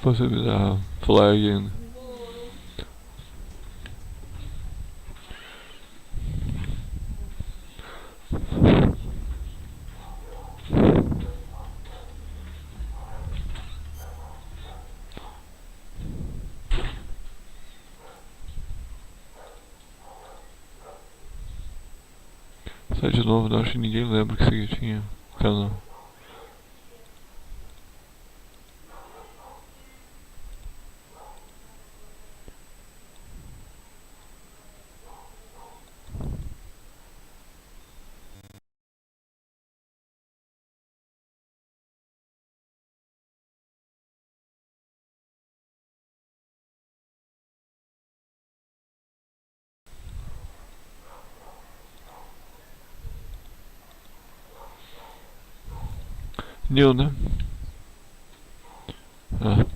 Possibilidade. Flag ainda. Sai de novo, não acho que ninguém lembra que isso aqui tinha canal. New, né? Ah.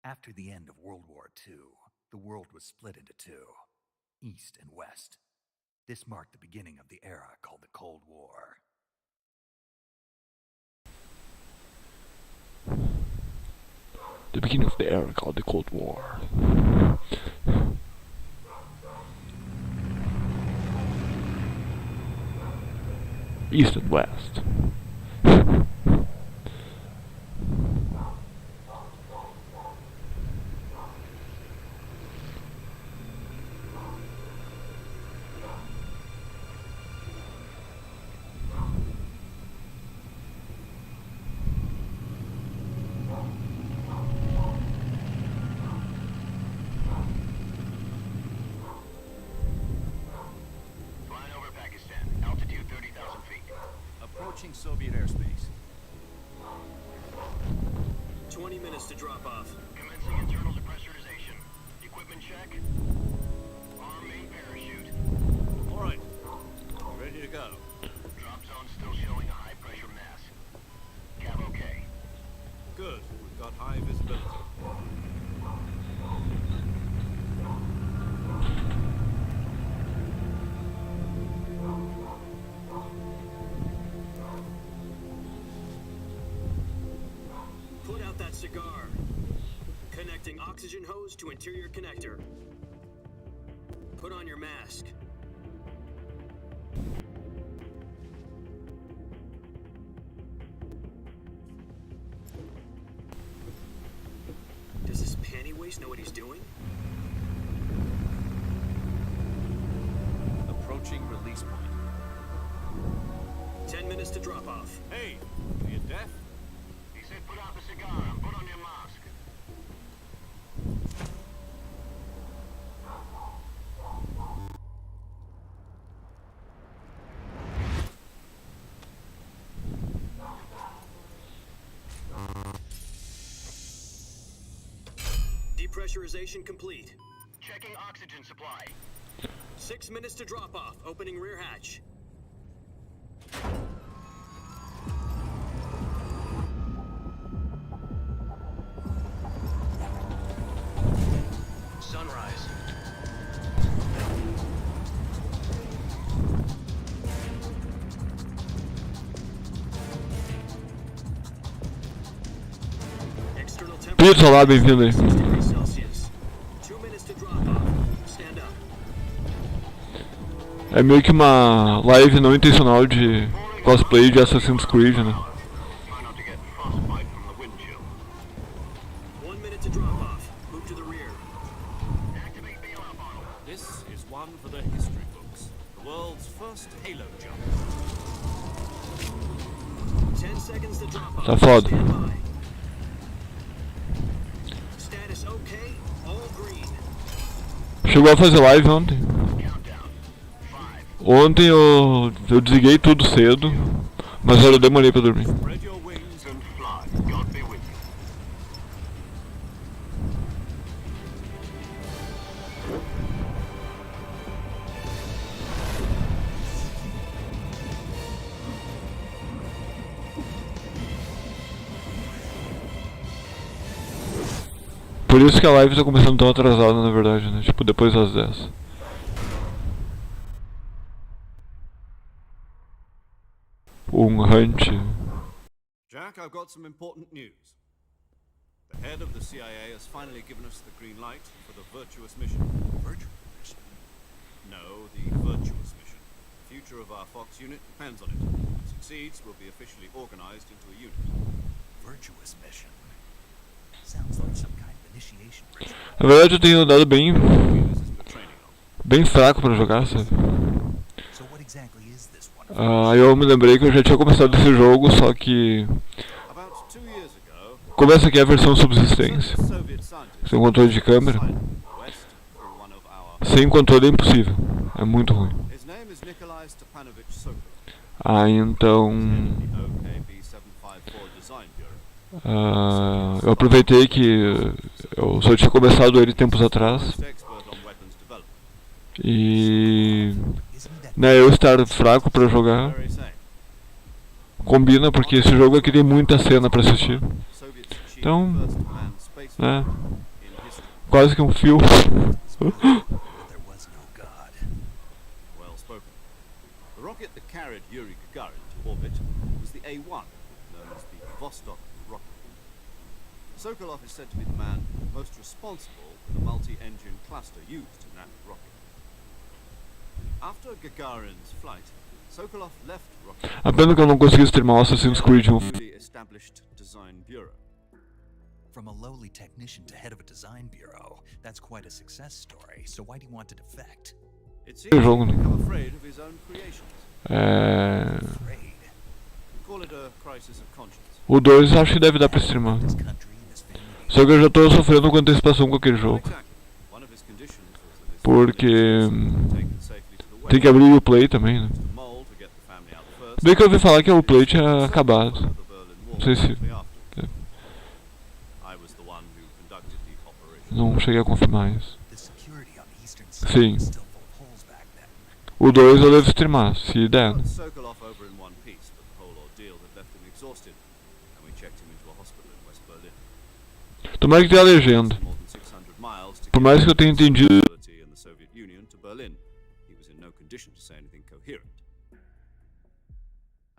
After the end of World War II, the world was split into two, East and West. This marked the beginning of the era called the Cold War. The beginning of the era called the Cold War. East and West. Approaching Soviet airspace. 20 minutes to drop off. Commencing internal depressurization. Equipment check. Arm main parachute. All right. Ready to go. Drop zone still showing a high pressure mass. Cab okay. Good. We've got high visibility. Put out that cigar. Connecting oxygen hose to interior connector. Put on your mask. Does this panty waste know what he's doing? Approaching release point. 10 minutes to drop off. Hey, are you deaf? He said put out the cigar and put on your mask. Depressurization complete. Checking oxygen supply. 6 minutes to drop off. Opening rear hatch. Sunrise. External Pizza, olá, bem-vindo aí. Celsius. 2 minutes to drop off. Stand up. É meio que uma live não intencional de cosplay de Assassin's Creed, né? Try not to get frostbite from the wind chill. 1 minute to drop off. Move to the rear. Activate bailout bottle. This is one for the history books. The world's first Halo jump. 10 seconds to drop off. Tá foda. Stand by. Status okay. All green. Chegou a fazer live ontem. Countdown. 5. Ontem eu desliguei tudo cedo, mas eu demorei pra dormir. Spread your wings and fly. God be with you. Por isso que a live tá começando tão atrasada, na verdade, né? Tipo, depois das 10. Hunt. Jack, I've got some important news. The head of the CIA has finally given us the green light for the virtuous mission. Virtual mission? No, the virtuous mission. The future of our Fox unit depends on it. If it succeeds, we'll be officially organized into a unit. Virtuous mission? Sounds like some kind of initiation ritual. Na verdade eu tenho andado bem This isn't a training arm. bem fraco pra jogar, sabe? So what exactly is this one? Aí eu me lembrei que eu já tinha começado esse jogo, só que About 2 years ago, começa aqui a versão subsistência, Soviet scientists sem controle de câmera. west through one of our. Sem controle é impossível, é muito ruim. His name is Nikolai Stepanovich Sokolov, Então the OKB 754 Design Bureau. eu aproveitei que eu só tinha começado ele tempos atrás Expert on weapons development. e Isn't that né, eu estar fraco pra jogar Very same. combina porque esse jogo aqui tem muita cena pra assistir, Soviets achieved Então, the first manned space né, in history. quase que um fio. there was no God? Well spoken. The rocket that carried Yuri Gagarin to orbit was the A-1, known as the Vostok rocket. Sokolov is said to be the man most responsible for the multi-engine cluster used in that rocket. After Gagarin's flight, Sokolov left rocket A pena que eu não consegui streamar o Assassin's Creed 1. newly established design bureau. From a lowly technician to head of a design bureau, that's quite a success story. So why do you want to defect? It seems he's jogo, né? become afraid of his own creations. Afraid. Call it a crisis of conscience. O 2 acho que deve dar pra streamar. This country, this family, Só que eu já tô sofrendo com antecipação com aquele jogo. Exactly. One of his conditions was that his Porque taken safely to the tem west que abrir o play também, né? to Mole to get the family out first. Bem que eu ouvi falar que o play tinha acabado. The Berlin Wall Não sei se- shortly after. I was the one who conducted the operation. Não cheguei a confirmar isso. the security on the eastern Sim. side was still full of holes back then. O 2 eu devo streamar, se der. Got Sokolov over in one piece, but the whole ordeal had left him exhausted, and we checked him into a hospital in West Berlin. Tomara que tenha legenda. More than 600 miles to Por get mais que eu tenha entendido. in the Soviet Union to Berlin. He was in no condition to say anything coherent.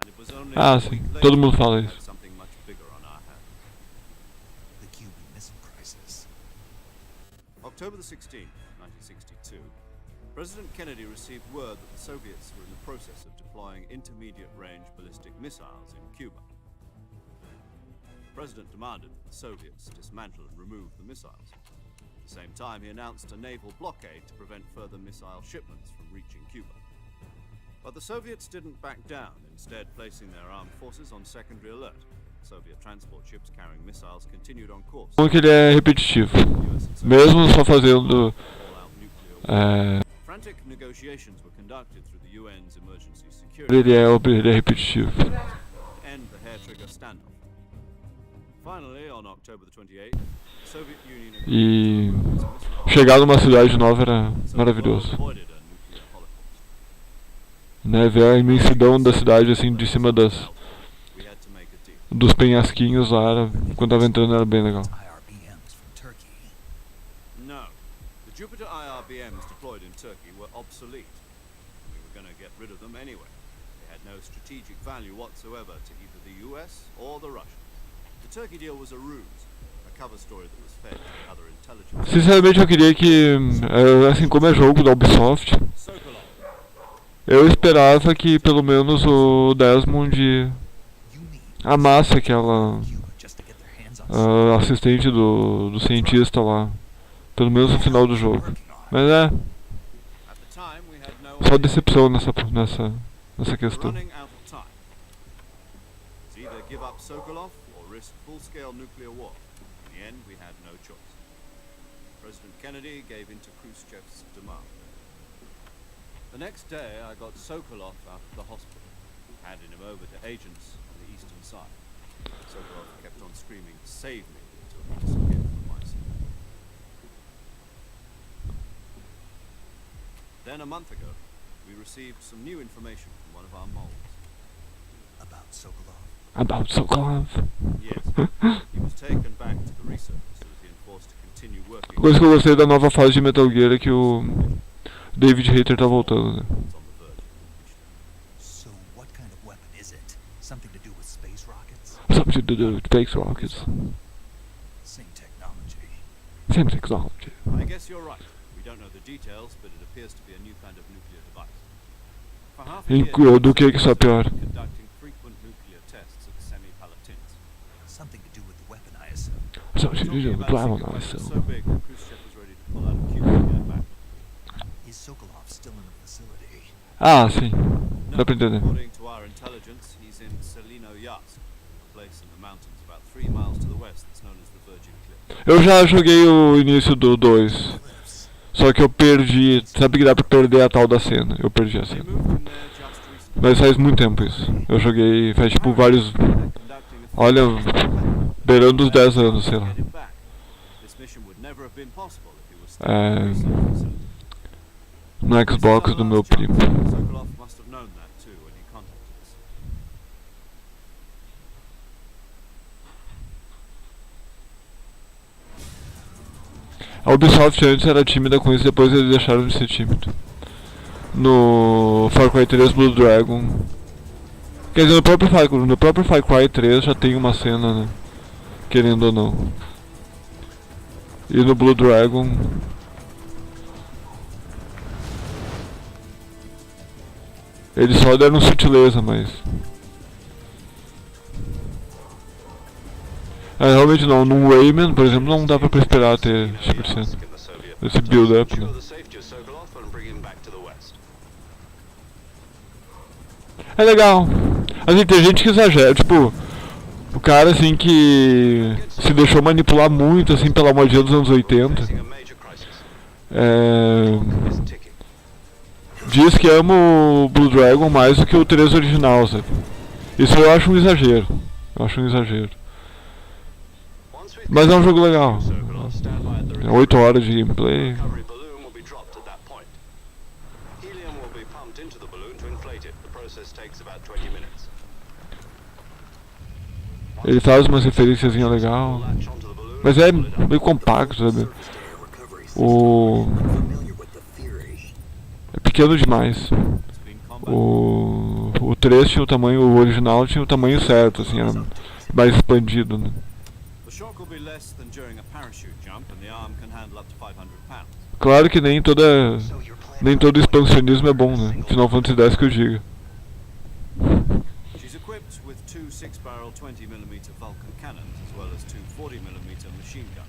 And it was only Ah, a sim. week later Todo mundo we fala had isso. something much bigger on our hands. The Cuban Missile Crisis. October the 16th, 1962, President Kennedy received word that the Soviets were in the process of deploying intermediate-range ballistic missiles in Cuba. The President demanded that the Soviets dismantle and remove the missiles. At the same time, he announced a naval blockade to prevent further missile shipments from reaching Cuba. But the Soviets didn't back down, instead placing their armed forces on secondary alert. Soviet transport ships carrying missiles continued on course. Como que ele é repetitivo. US and Soviet Mesmo só fazendo. all-out nuclear Frantic negotiations were conducted through the UN's emergency security Ele é repetitivo. to end the hair-trigger standoff. Finally, on October the 28th, the Soviet Union E chegar numa cidade nova era maravilhoso. avoided a nuclear holocaust. Né, ver a imensidão da cidade assim de cima das, We had to make a deal. dos penhasquinhos lá, era, quando tava entrando era bem legal. IRBMs from Turkey. No. The Jupiter IRBMs deployed in Turkey were obsolete. We were going to get rid of them anyway. They had no strategic value whatsoever to either the US or the Russians. The Turkey deal was a ruse, a cover story that was fed to other intelligence. Sinceramente eu queria que, assim como é jogo da Ubisoft, Sokolov, eu esperava que pelo menos o Desmond You need amasse aquela Cuba just to get their hands on assistente do cientista lá, pelo menos no final do jogo. working on. Mas é, at the time we had no só idea. decepção nessa We're questão. running out of time. It's either give up Sokolov or risk full-scale nuclear war. In the end, we had no choice. President Kennedy gave in to Khrushchev's demand. The next day, I got Sokolov out of the hospital, handed him over to agents on the eastern side. Sokolov kept on screaming, "Save me," until he disappeared from my sight. Then a month ago, we received some new information from one of our moles. About Sokolov. About Sokolov. Yes, he was taken back to the research facility and forced to continue working A coisa que eu gostei da nova fase de Metal Gear é que o David Hayter tá voltando, né? on the verge of completion. So, what kind of weapon is it? Something to do with space rockets? Something to do with space rockets. Same technology. Same technology. I guess you're right. We don't know the details, but it appears to be a new kind of nuclear device. For half a year, Do que isso é pior? conducting frequent nuclear tests of semi-palatins. Something to do with the weapon, I assume. Something to do Talking with about Dragon secret Ice. weapons so big that Khrushchev was ready to pull out of Cuba to get it back. Is Sokolov still in the facility? Ah, sim. No, Dá pra entender. according to our intelligence, he's in Selino Yatsk, a place in the mountains about 3 miles to the west that's known as the Virgin Cliff. Eu já joguei o início do 2. Só que eu perdi. Sabe que dá pra perder a tal da cena? Eu perdi a They cena. moved from there just recently. Mas faz muito tempo isso. Eu joguei faz tipo vários. They're conducting a Olha, beirando os 10 anos, sei lá. get it back. This mission would never have been possible if he was still É, in the research facility. no Xbox do meu primo. Sokolov must have known that too when he contacted us. A Ubisoft antes era tímida com isso, depois eles deixaram de ser tímido. No Far Cry 3 Blue Dragon. Quer dizer, no próprio Far Cry 3 já tem uma cena, né? Querendo ou não. E no Blue Dragon. Eles só deram sutileza, mas. Realmente não. No Rayman, por exemplo, não dá pra esperar ter esse tipo de cena. Esse build-up, né? É legal. Assim, tem gente que exagera, tipo, o cara assim que se deixou manipular muito assim pela modinha dos anos 80. Diz que ama o Blue Dragon mais do que o 3 original, sabe? Isso eu acho um exagero. Mas é um jogo legal. É 8 horas de gameplay. Ele faz umas referenciazinha legal. Mas é meio compacto, sabe? É pequeno demais. O 3 tinha o tamanho, o original tinha o tamanho certo, assim, era mais expandido, né? Claro que nem todo expansionismo é bom, né? Final Fantasy X que eu diga. She's equipped with 2 6-barrel 20mm Vulcan cannons as well as 2 40mm machine guns.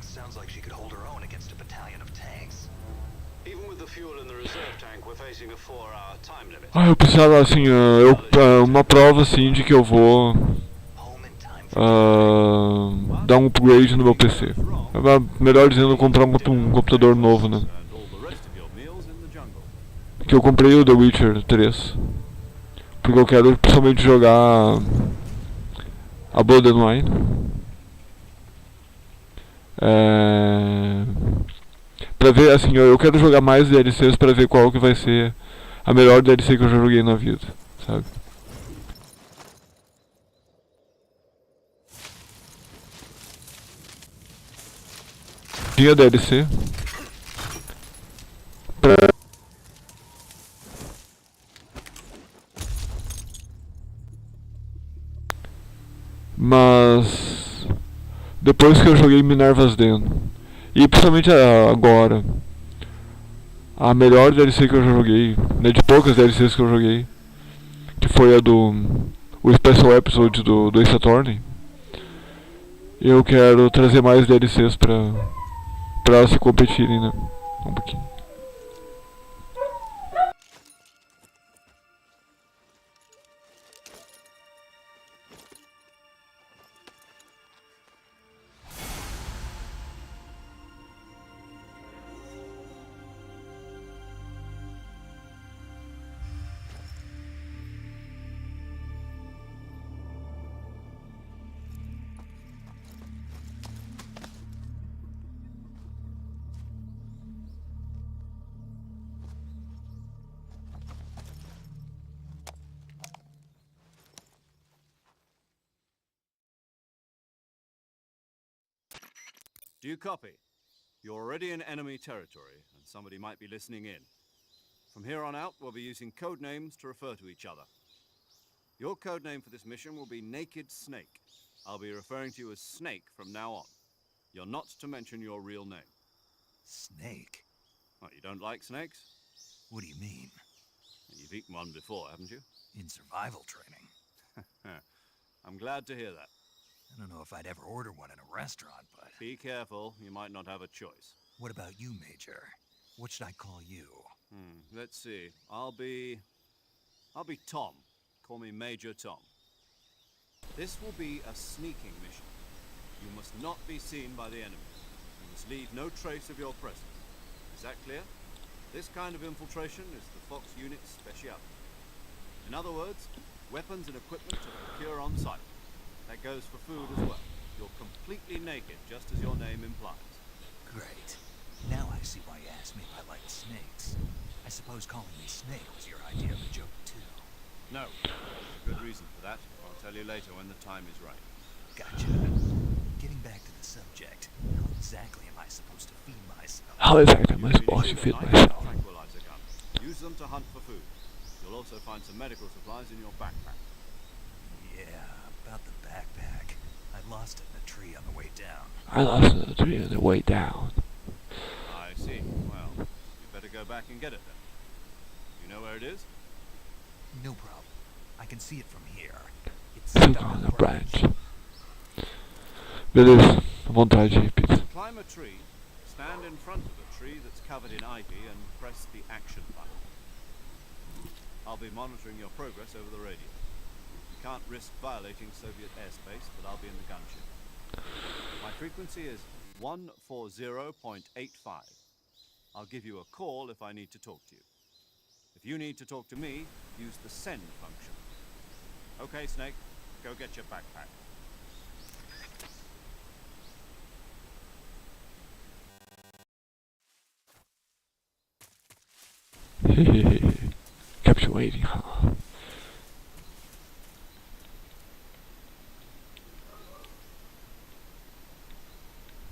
Sounds like she could hold her own against a battalion of tanks. Even with the fuel in the reserve tank, we're facing a 4-hour time limit. Eu precisava assim, uma prova assim de que eu vou dar um upgrade no meu PC. Melhor dizendo, comprar um computador novo, né? Que eu comprei o The Witcher 3. Porque eu quero principalmente jogar a Blood and Wine. Pra ver, assim, eu quero jogar mais DLCs pra ver qual que vai ser a melhor DLC que eu já joguei na vida, sabe? Tinha DLC mas depois que eu joguei Minerva's Den e principalmente agora a melhor DLC que eu já joguei, né, de poucas DLCs que eu joguei, que foi a do o Special Episode do Ace Attorney, eu quero trazer mais DLCs pra elas se competirem, né? Um pouquinho. Do you copy? You're already in enemy territory, and somebody might be listening in. From here on out, we'll be using code names to refer to each other. Your code name for this mission will be Naked Snake. I'll be referring to you as Snake from now on. You're not to mention your real name. Snake? What, you don't like snakes? What do you mean? You've eaten one before, haven't you? In survival training? I'm glad to hear that. I don't know if I'd ever order one in a restaurant, but... Be careful, you might not have a choice. What about you, Major? What should I call you? Let's see. I'll be Tom. Call me Major Tom. This will be a sneaking mission. You must not be seen by the enemy. You must leave no trace of your presence. Is that clear? This kind of infiltration is the Fox unit's speciality. In other words, weapons and equipment to procure on site. That goes for food as well. You're completely naked, just as your name implies. Great. Now I see why you asked me if I liked snakes. I suppose calling me Snake was your idea of a joke, too. No. There's a good reason for that. I'll tell you later when the time is right. Gotcha. Getting back to the subject, how exactly am I supposed to feed myself? How exactly am I supposed to feed myself? Tranquilizer gun. Use them to hunt for food. You'll also find some medical supplies in your backpack. Yeah, about the backpack. I lost it in a tree on the way down. I lost the tree on the way down. I see. Well, you better go back and get it then. You know where it is? No problem. I can see it from here. It's Stuck stuck on on a the branch. Beleza, vontade, pizza. Climb a tree, stand in front of a tree that's covered in ivy and press the action button. I'll be monitoring your progress over the radio. You can't risk violating Soviet airspace, but I'll be in the gunship. My frequency is 140.85. I'll give you a call if I need to talk to you. If you need to talk to me, use the send function. Okay, Snake, go get your backpack. Kept you waiting, huh?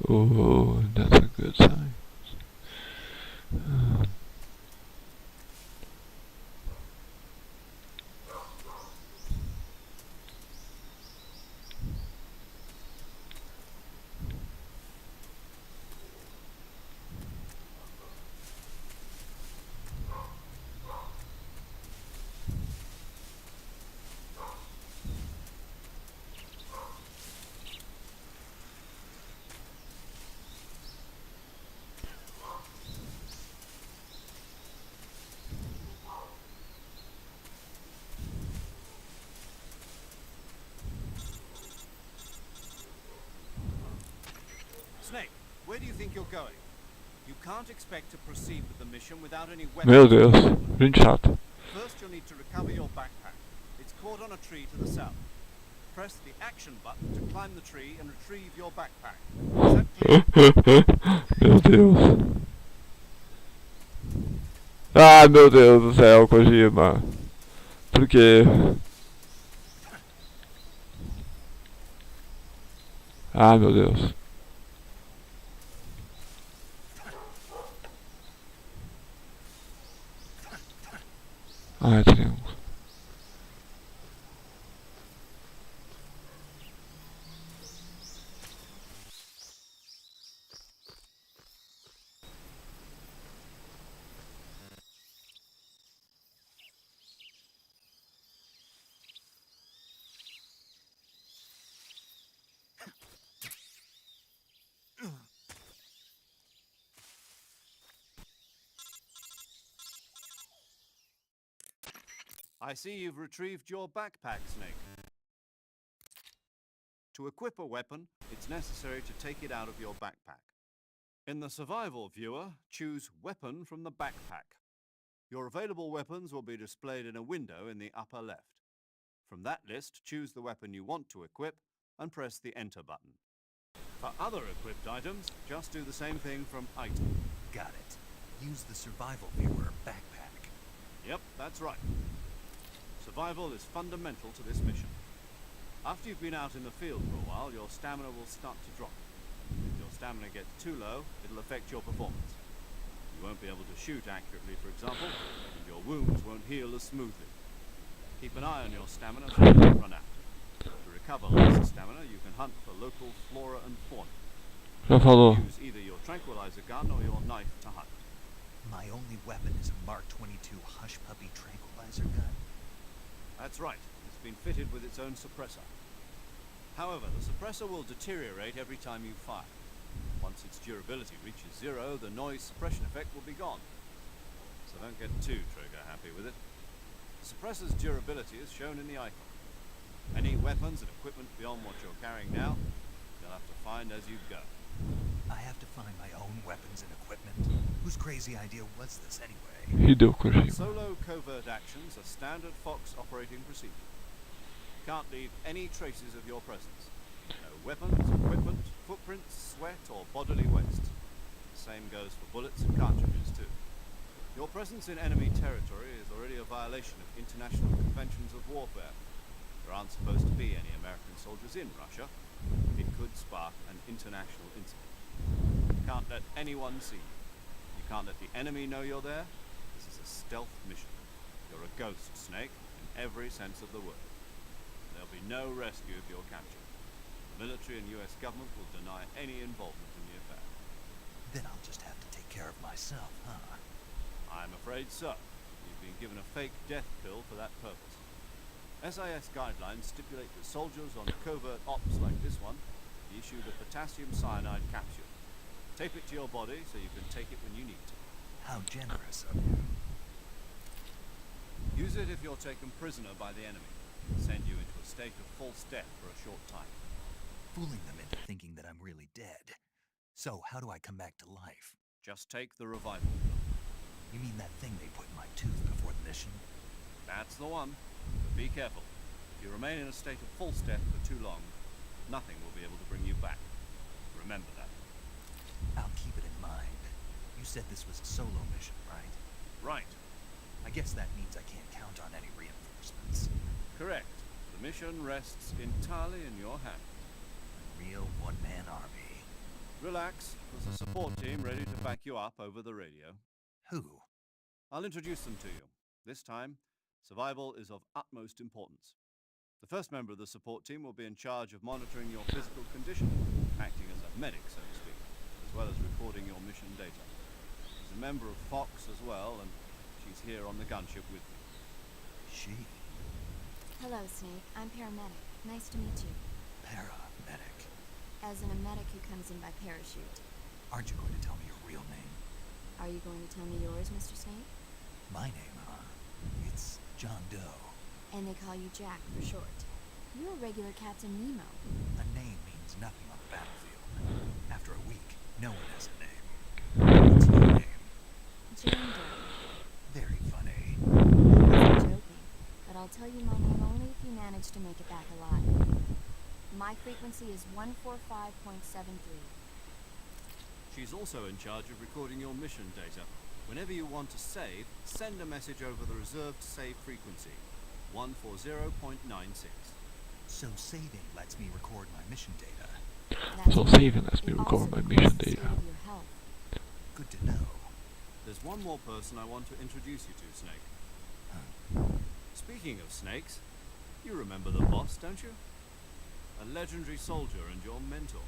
Oh, that's a good sign. Snake, where do you think you're going? You can't expect to proceed with the mission without any Meu weapons. Deus, gente chato. First, you'll need to recover your backpack. It's caught on a tree to the south. Press the action button to climb the tree and retrieve your backpack. Is that clear? Meu Deus. Ah, meu Deus do céu, Kojima. Por quê? Ah, meu Deus. Ah, tenemos. I see you've retrieved your backpack, Snake. To equip a weapon, it's necessary to take it out of your backpack. In the survival viewer, choose Weapon from the backpack. Your available weapons will be displayed in a window in the upper left. From that list, choose the weapon you want to equip and press the Enter button. For other equipped items, just do the same thing from Item. Got it. Use the survival viewer backpack. Yep, that's right. Survival is fundamental to this mission. After you've been out in the field for a while, your stamina will start to drop. If you're stamina gets too low, it'll affect your performance. You won't be able to shoot accurately, for example, and your wounds won't heal as smoothly. Keep an eye on your stamina so you don't run out. To recover lost stamina, you can hunt for local flora and fauna. Já falou. Use either your tranquilizer gun or your knife to hunt. My only weapon is a Mark 22 Hush Puppy tranquilizer gun. That's right. It's been fitted with its own suppressor. However, the suppressor will deteriorate every time you fire. Once its durability reaches 0, the noise suppression effect will be gone. So don't get too trigger happy with it. The suppressor's durability is shown in the icon. Any weapons and equipment beyond what you're carrying now, you'll have to find as you go. I have to find my own weapons and equipment. Whose crazy idea was this anyway? Hideo Kojima. Solo covert actions are standard Fox operating procedure. You can't leave any traces of your presence. No weapons, equipment, footprints, sweat, or bodily waste. The same goes for bullets and cartridges too. Your presence in enemy territory is already a violation of international conventions of warfare. There aren't supposed to be any American soldiers in Russia. It could spark an international incident. You can't let anyone see you. You can't let the enemy know you're there. This is a stealth mission. You're a ghost, Snake, in every sense of the word. There'll be no rescue if you're captured. The military and US government will deny any involvement in the affair. Then I'll just have to take care of myself, huh? I'm afraid so. You've been given a fake death pill for that purpose. SIS guidelines stipulate that soldiers on covert ops like this one be issued a potassium cyanide capsule. Tape it to your body so you can take it when you need to. How generous of you. Use it if you're taken prisoner by the enemy. Send you into a state of false death for a short time. Fooling them into thinking that I'm really dead. So, how do I come back to life? Just take the revival pill. You mean that thing they put in my tooth before the mission? That's the one. But be careful. If you remain in a state of false death for too long, nothing will be able to bring you back. Remember that. I'll keep it in mind. You said this was a solo mission, right? Right. I guess that means I can't count on any reinforcements. Correct. The mission rests entirely in your hands. Real one-man army. Relax. There's a support team ready to back you up over the radio. Who? I'll introduce them to you. This time, survival is of utmost importance. The first member of the support team will be in charge of monitoring your physical condition, acting as a medic, so to speak, as well as recording your mission data. She's a member of Fox as well, and she's here on the gunship with me. She? Hello, Snake. I'm paramedic. Nice to meet you. Paramedic. As in a medic who comes in by parachute. Aren't you going to tell me your real name? Are you going to tell me yours, Mr. Snake? My name, huh? It's John Doe. And they call you Jack for short. You're a regular Captain Nemo. A name means nothing on the battlefield. After a week, no one has a name. What's your name? Jane Doe. Very funny. I'm joking, but I'll tell you my name only if you manage to make it back alive. My frequency is 145.73. She's also in charge of recording your mission data. Whenever you want to save, send a message over the reserved save frequency, 140.96. So saving lets me record my mission data. That's So right. saving lets me It record also my records mission the state data. of your health. Good to know. There's one more person I want to introduce you to, Snake. Speaking of snakes, you remember the boss, don't you? A legendary soldier and your mentor.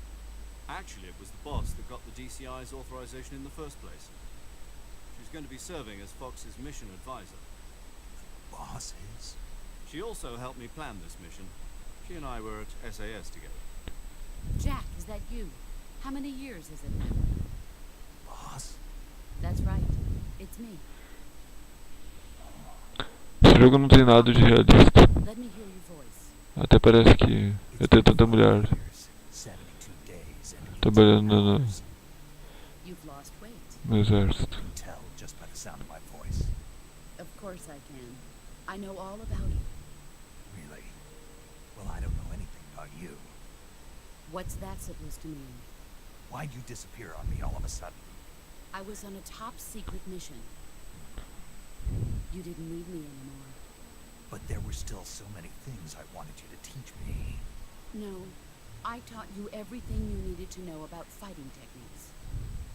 Actually, it was the boss that got the DCI's authorization in the first place. She's going to be serving as Fox's mission advisor. Boss is? She also helped me plan this mission. She and I were at SAS together. Jack, is that you? How many years is it now? Boss? That's right. It's me. Esse jogo não tem nada de realista. Let me hear your voice. Até parece que eu tenho tanta mulher 72 days and trabalhando You've lost weight. no exército. you can tell just by the sound of my voice. Of course I can. I know all about you. Really? Well, I don't know anything about you. What's that supposed to mean? Why'd you disappear on me all of a sudden? I was on a top secret mission. You didn't need me anymore. But there were still so many things I wanted you to teach me. No, I taught you everything you needed to know about fighting techniques.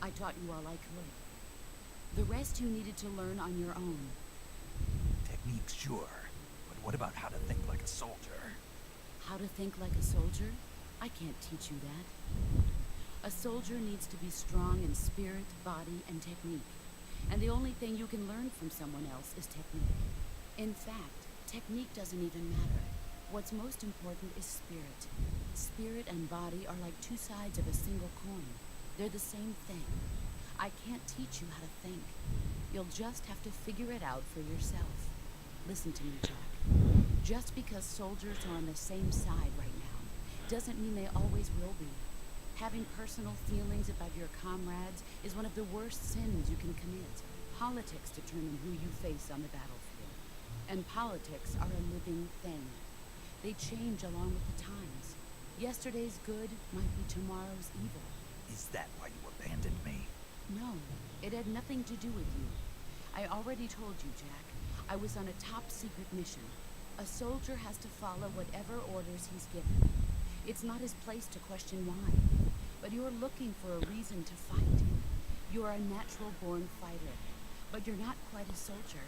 I taught you all I could. The rest you needed to learn on your own. Techniques, sure. But what about how to think like a soldier? How to think like a soldier? I can't teach you that. A soldier needs to be strong in spirit, body, and technique. And the only thing you can learn from someone else is technique. In fact, technique doesn't even matter. What's most important is spirit. Spirit and body are like two sides of a single coin. They're the same thing. I can't teach you how to think. You'll just have to figure it out for yourself. Listen to me, Jack. Just because soldiers are on the same side right now doesn't mean they always will be. Having personal feelings about your comrades is one of the worst sins you can commit. Politics determine who you face on the battlefield. And politics are a living thing. They change along with the times. Yesterday's good might be tomorrow's evil. Is that why you abandoned me? No, it had nothing to do with you. I already told you, Jack. I was on a top-secret mission. A soldier has to follow whatever orders he's given. It's not his place to question why. But you're looking for a reason to fight. You're a natural-born fighter, but you're not quite a soldier.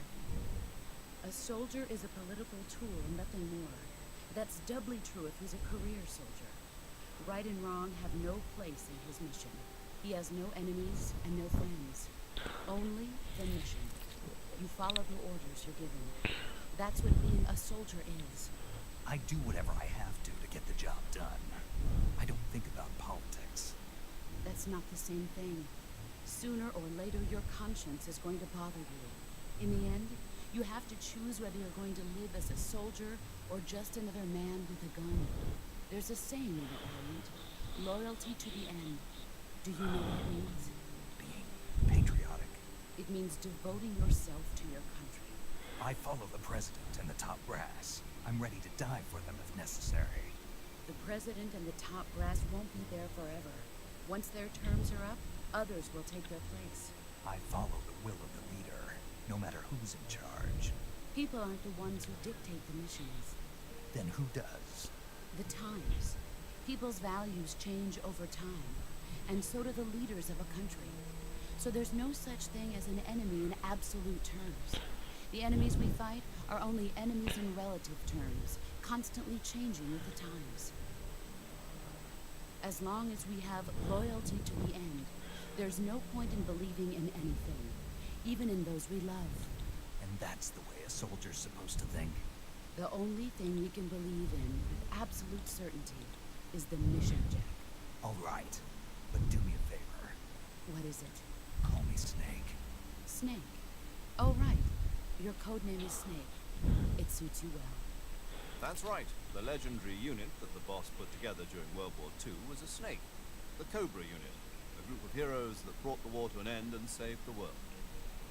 A soldier is a political tool and nothing more. That's doubly true if he's a career soldier. Right and wrong have no place in his mission. He has no enemies and no friends. Only the mission. You follow the orders you're given. That's what being a soldier is. I do whatever I have to get the job done. I don't think about politics. That's not the same thing. Sooner or later, your conscience is going to bother you. In the end, you have to choose whether you're going to live as a soldier or just another man with a gun. There's a saying in the Orient, loyalty to the end. Do you know what it means? Being patriotic. It means devoting yourself to your country. I follow the president and the top brass. I'm ready to die for them if necessary. The president and the top brass won't be there forever. Once their terms are up, others will take their place. I follow the will of the leader, no matter who's in charge. People aren't the ones who dictate the missions. Then who does? The times. People's values change over time, and so do the leaders of a country. So there's no such thing as an enemy in absolute terms. The enemies we fight are only enemies in relative terms, constantly changing with the times. As long as we have loyalty to the end, there's no point in believing in anything, even in those we love. And that's the way a soldier's supposed to think? The only thing we can believe in with absolute certainty is the mission, Jack. All right, but do me a favor. What is it? Call me Snake. Snake. Oh, right. Your code name is Snake. It suits you well. That's right. The legendary unit that the boss put together during World War II was a snake. The Cobra unit. A group of heroes that brought the war to an end and saved the world.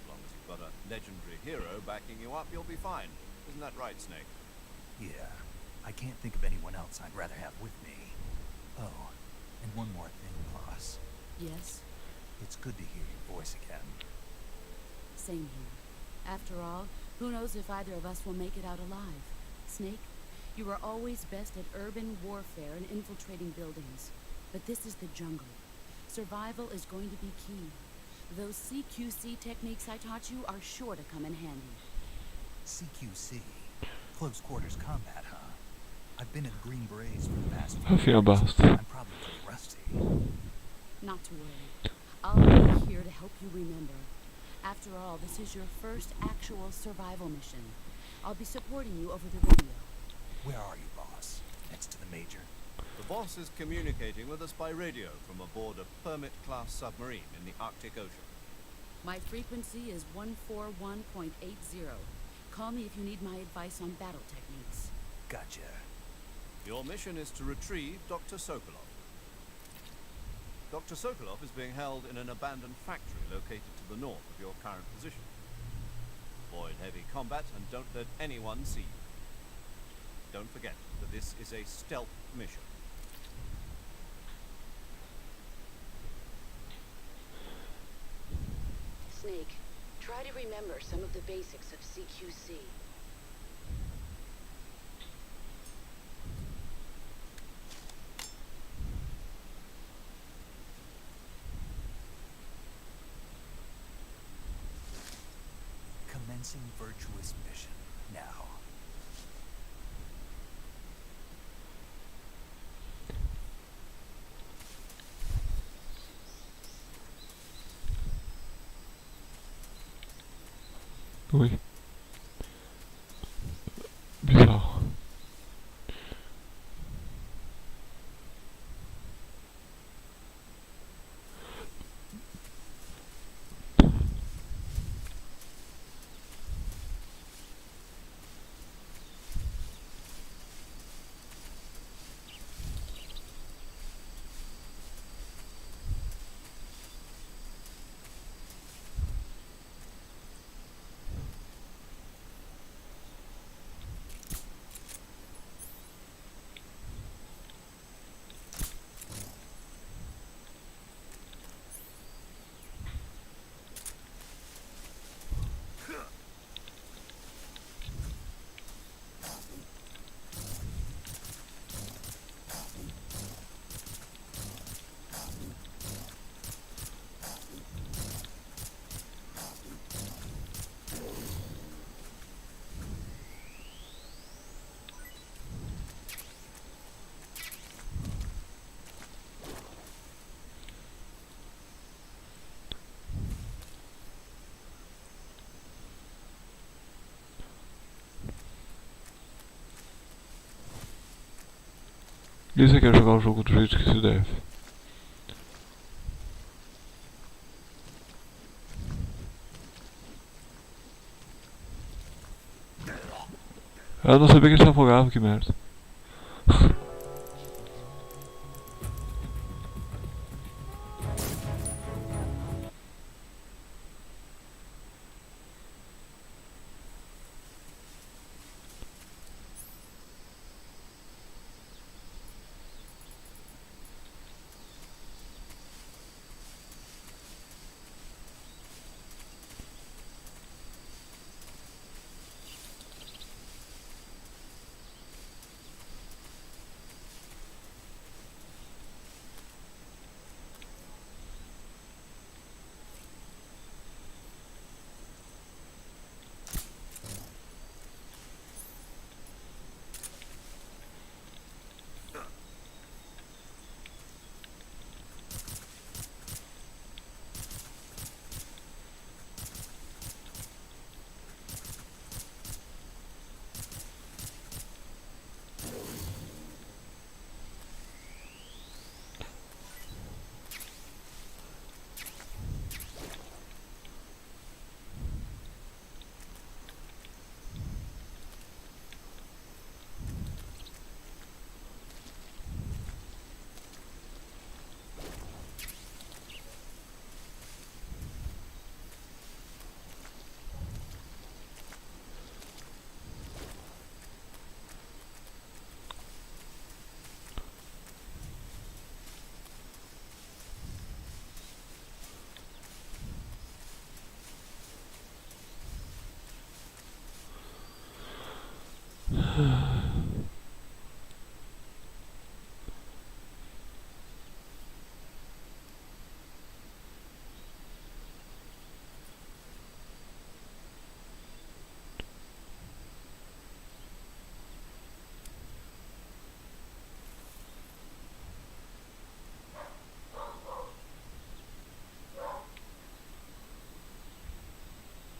As long as you've got a legendary hero backing you up, you'll be fine. Isn't that right, Snake? Yeah. I can't think of anyone else I'd rather have with me. Oh, and one more thing, boss. Yes? It's good to hear your voice again. Same here. After all, who knows if either of us will make it out alive? Snake, you are always best at urban warfare and infiltrating buildings. But this is the jungle. Survival is going to be key. Those CQC techniques I taught you are sure to come in handy. CQC? Close quarters combat, huh? I've been in Green Berets for the past I few feel years. best. I'm probably pretty rusty. Not to worry. I'll be here to help you remember. After all, this is your first actual survival mission. I'll be supporting you over the radio. Where are you, boss? Next to the major? The boss is communicating with us by radio from aboard a Permit-class submarine in the Arctic Ocean. My frequency is 141.80. Call me if you need my advice on battle techniques. Gotcha. Your mission is to retrieve Dr. Sokolov. Dr. Sokolov is being held in an abandoned factory located to the north of your current position. Avoid heavy combat and don't let anyone see you. Don't forget that this is a stealth mission. Snake, try to remember some of the basics of CQC. commencing virtuous mission now. Ui. Bizarro. Isso aqui é jogar o jogo do jeito que se deve. Eu não sabia que ele se afogava, que merda.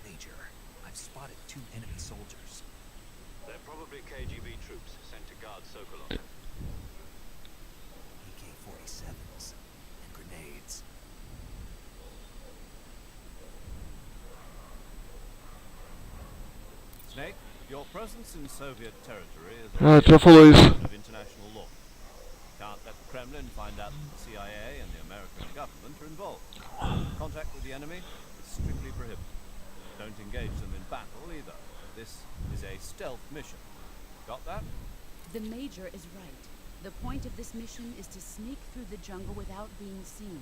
Major, I've spotted 2 enemy soldiers. They're probably KGB troops sent to guard Sokolov. AK-47s and grenades. Snake, your presence in Soviet territory is Ah, tu já falou isso. of international law. Can't let the Kremlin find out that the CIA and the American government are involved. Contact with the enemy is strictly prohibited. Don't engage them in battle either. This is a stealth mission. Got that? The Major is right. The point of this mission is to sneak through the jungle without being seen.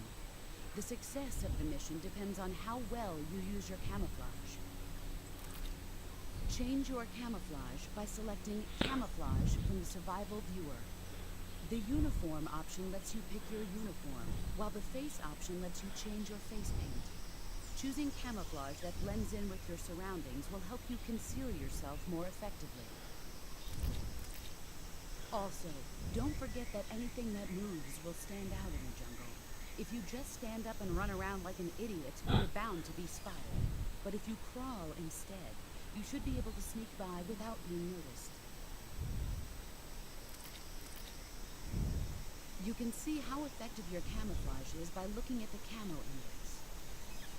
The success of the mission depends on how well you use your camouflage. Change your camouflage by selecting Camouflage from the Survival Viewer. The Uniform option lets you pick your uniform, while the Face option lets you change your face paint. Choosing camouflage that blends in with your surroundings will help you conceal yourself more effectively. Also, don't forget that anything that moves will stand out in the jungle. If you just stand up and run around like an idiot, you're bound to be spotted. But if you crawl instead, you should be able to sneak by without being noticed. You can see how effective your camouflage is by looking at the camo index.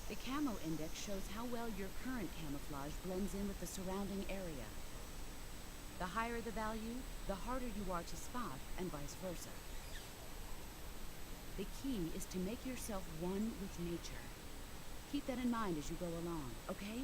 The camo index shows how well your current camouflage blends in with the surrounding area. The higher the value, the harder you are to spot, and vice versa. The key is to make yourself one with nature. Keep that in mind as you go along, okay?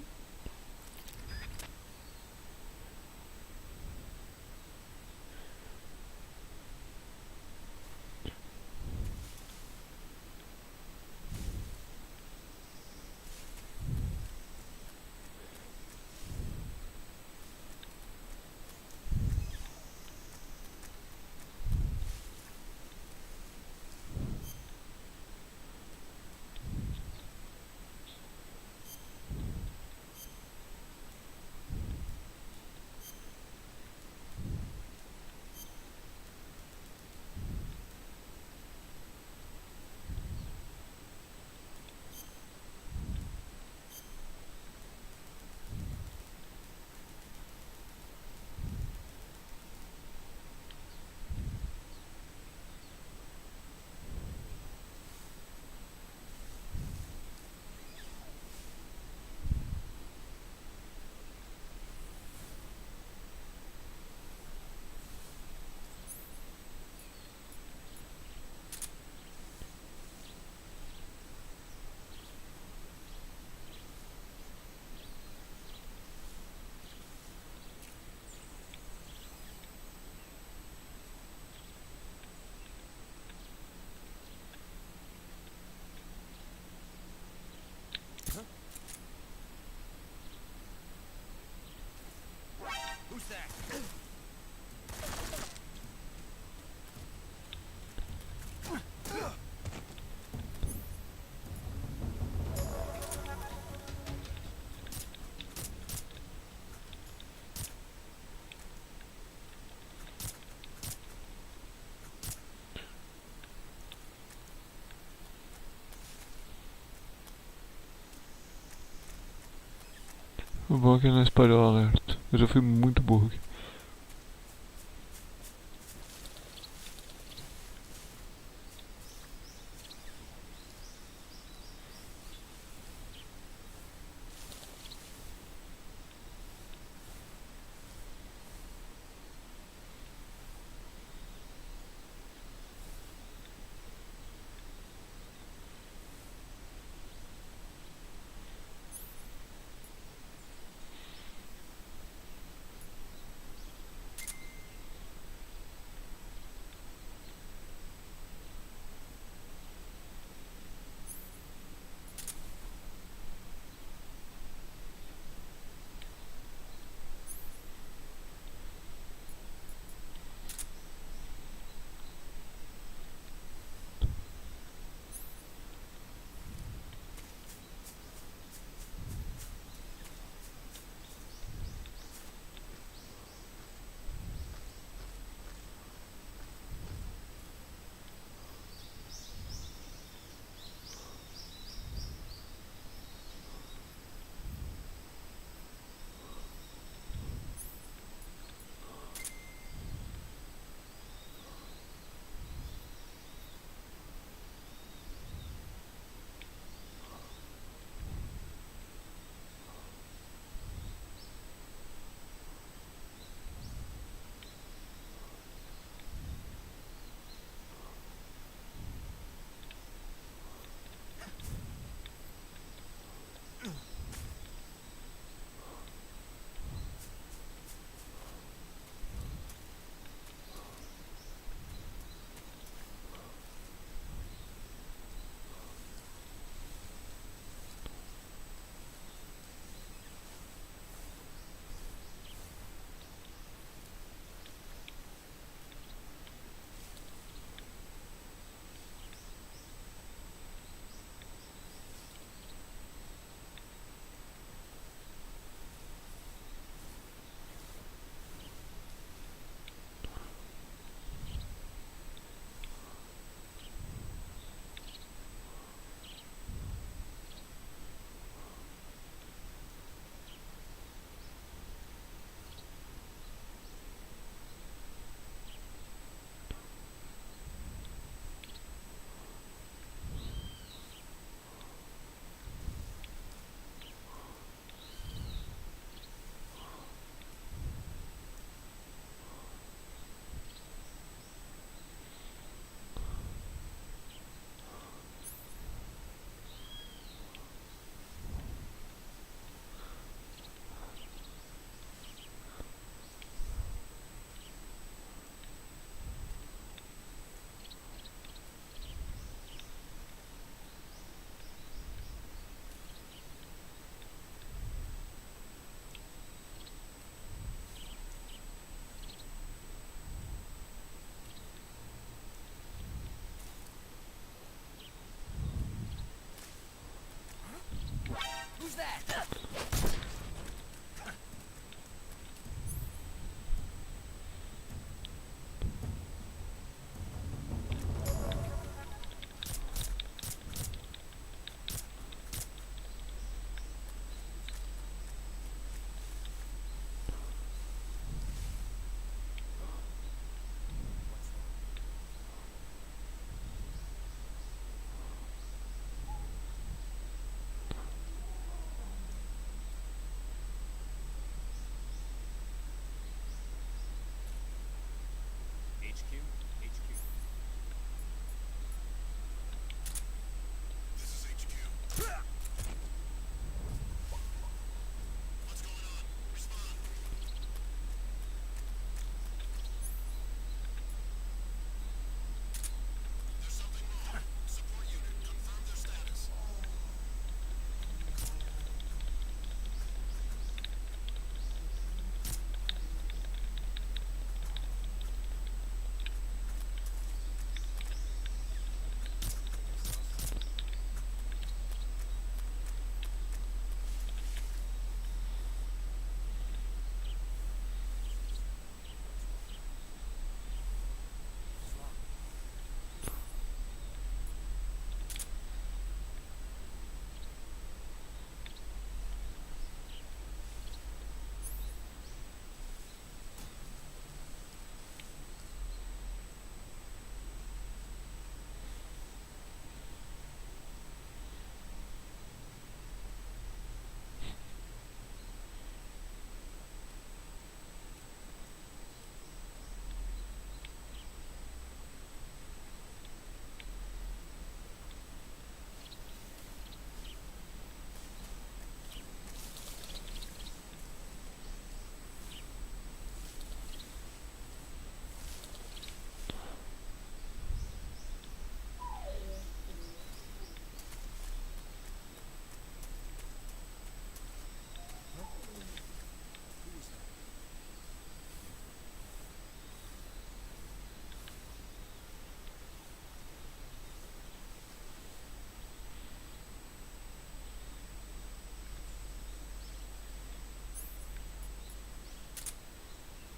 Who's that? O bom é que não espalhou o alerta. Eu já fui muito burro aqui. HQ, HQ. This is HQ. What's going on? Respond. There's something wrong. Support unit, confirm their status.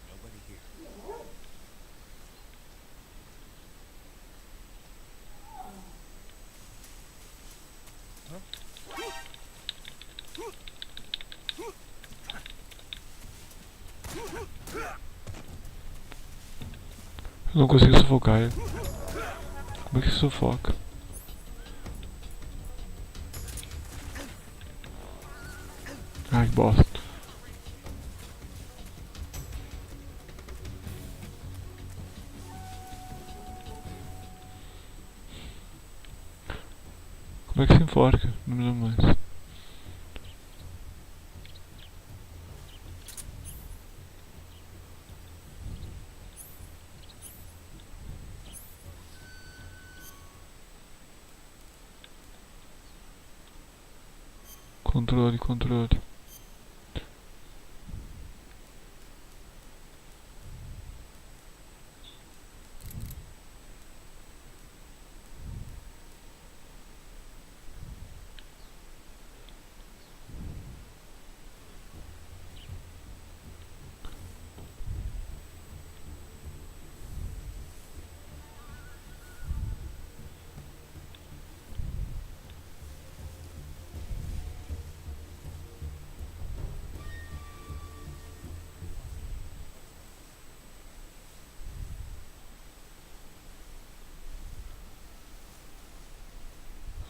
Nobody here. Eu não consigo sufocar ele. Como é que se sufoca? Ai, que bosta. Como é que se enforca? Não me lembro mais. Controle, controle.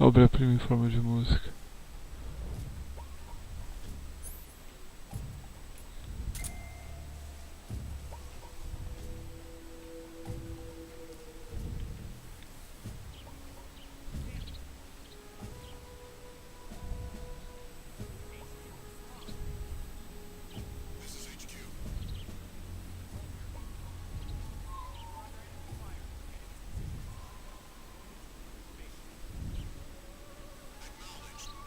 Obra-prima em forma de música. This is HQ. Acknowledged.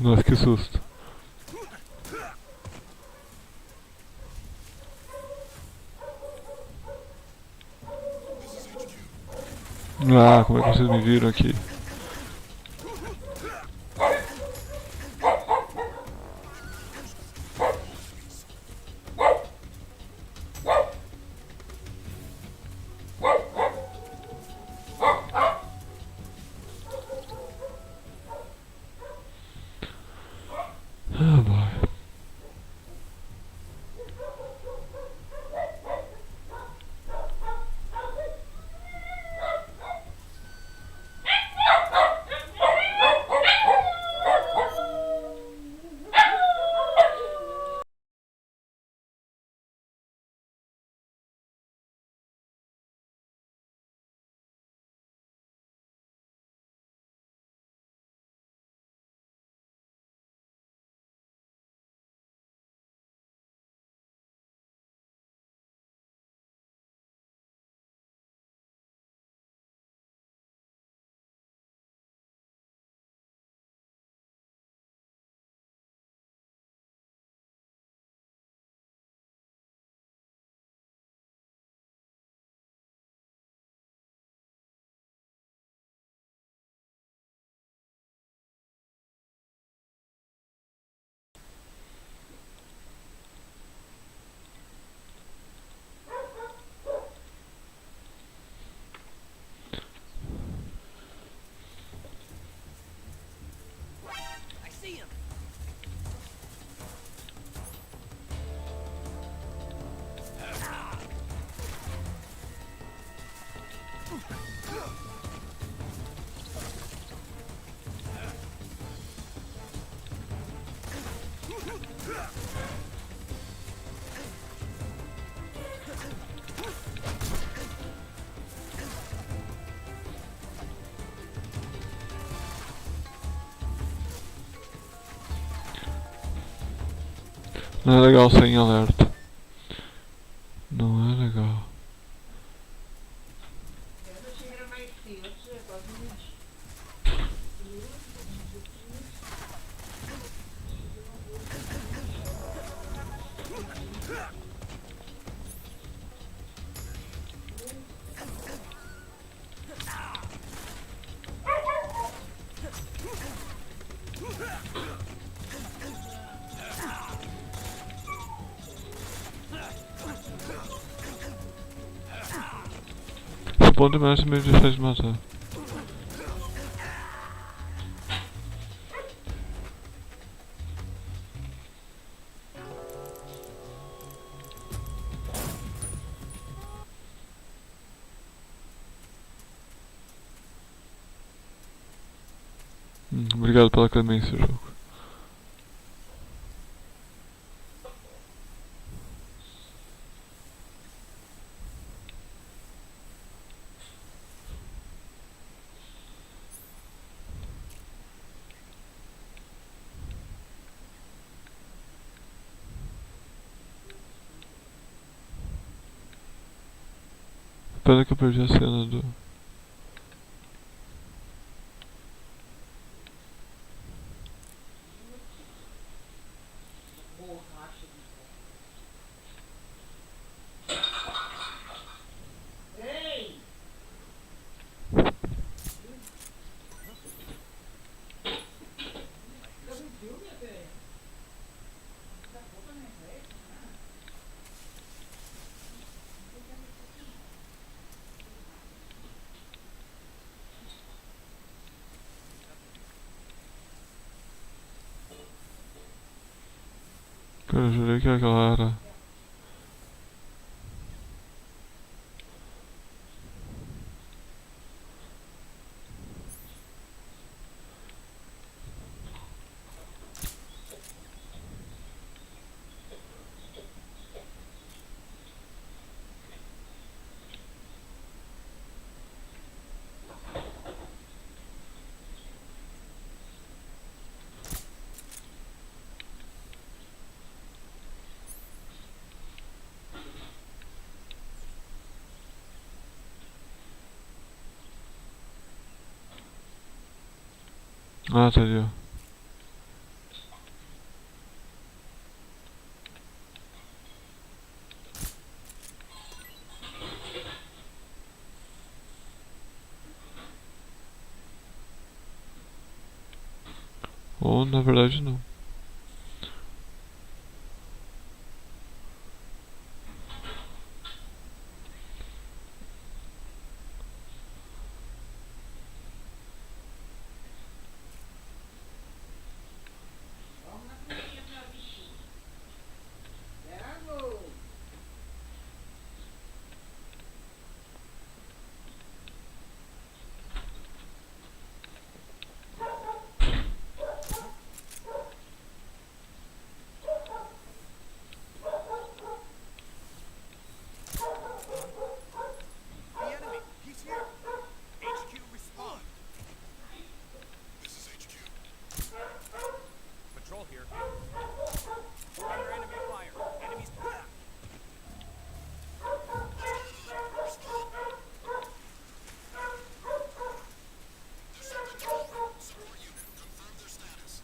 Nossa, que susto. Ah, como é que vocês me viram aqui? Ah, boy. Não é legal sem alerta. Não é legal. O ponto mais meio de deixar de matar. Obrigado pela clemência, jogo. Pena que eu perdi a cena do... Cara, eu jurei que aquela era... Ah, tá ali, ó. Ou na verdade não. The enemy! He's here! HQ, respond! This is HQ. Patrol here. We're under enemy fire. Enemies back! This is Patrol. Support unit. Confirm their status.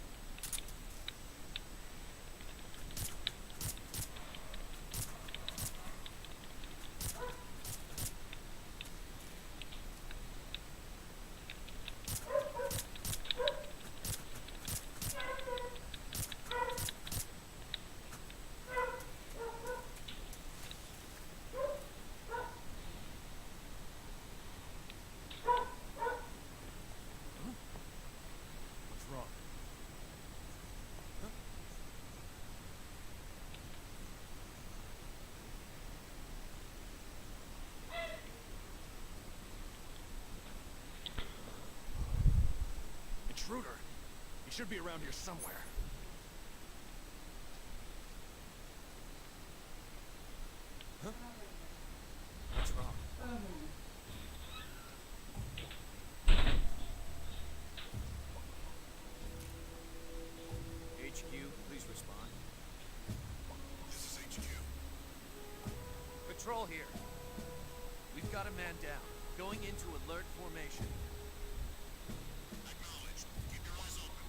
What's wrong? Huh? Intruder! He should be around here somewhere. Huh? What's wrong? HQ, please respond. This is HQ. Patrol here. We've got a man down. Going into alert formation. Acknowledged. Keep your eyes open.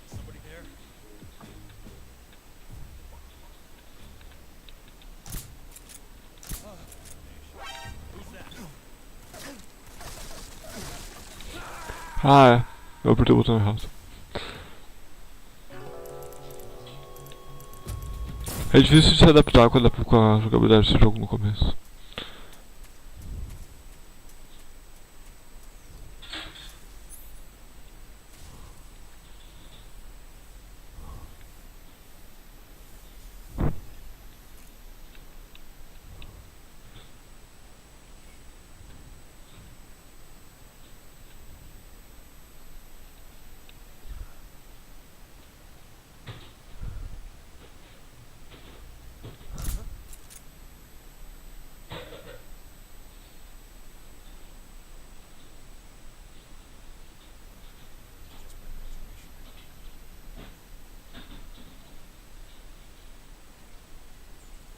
Somebody there? Who's that? Ah, é. Eu apertei o botão errado. É difícil de se adaptar com a jogabilidade desse jogo no começo. Just my imagination.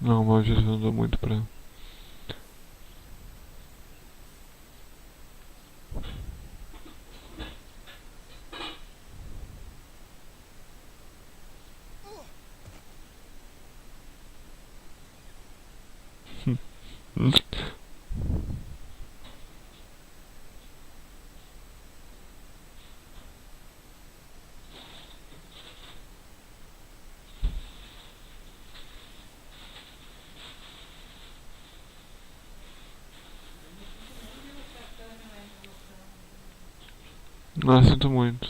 Não, mas já não dá muito pra. Ah, sinto muito.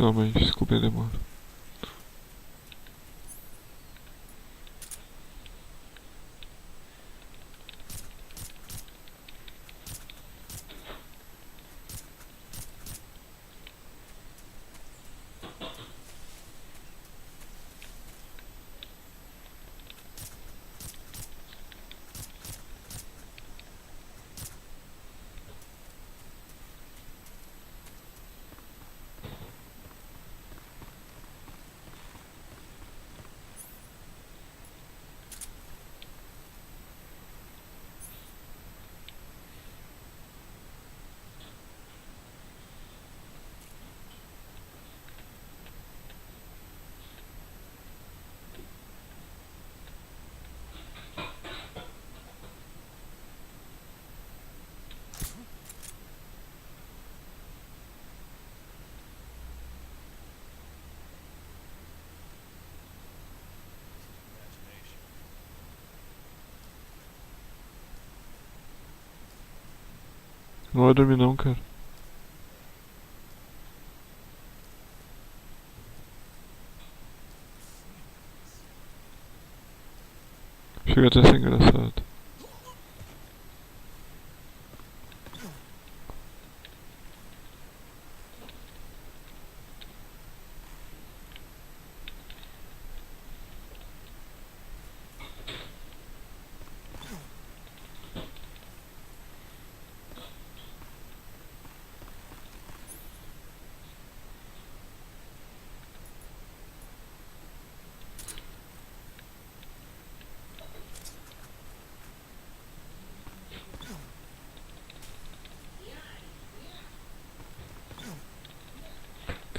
Finalmente, desculpe a demora. Não vai dormir não, cara. Chega até a ser engraçado.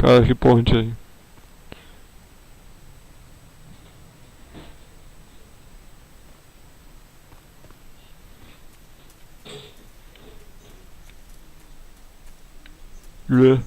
Cara, que ponte aí. Yeah.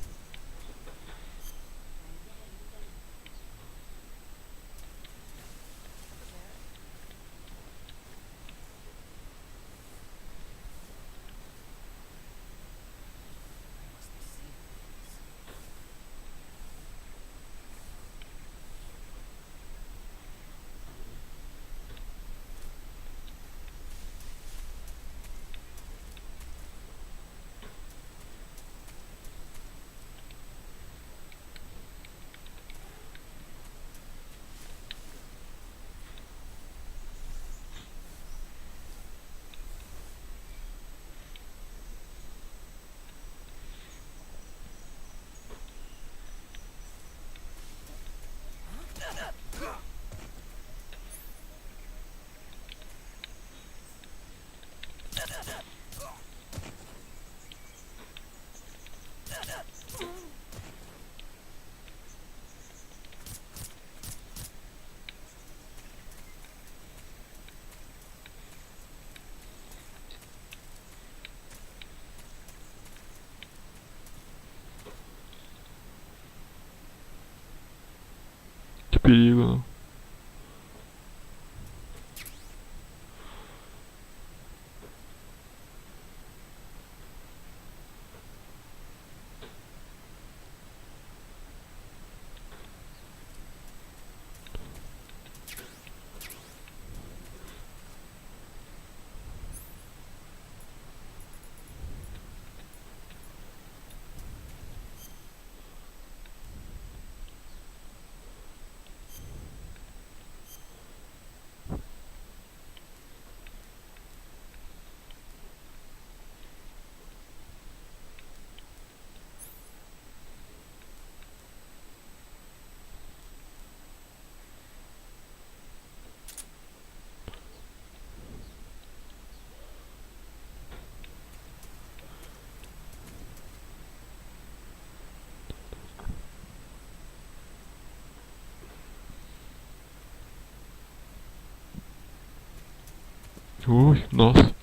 Ui, nossa.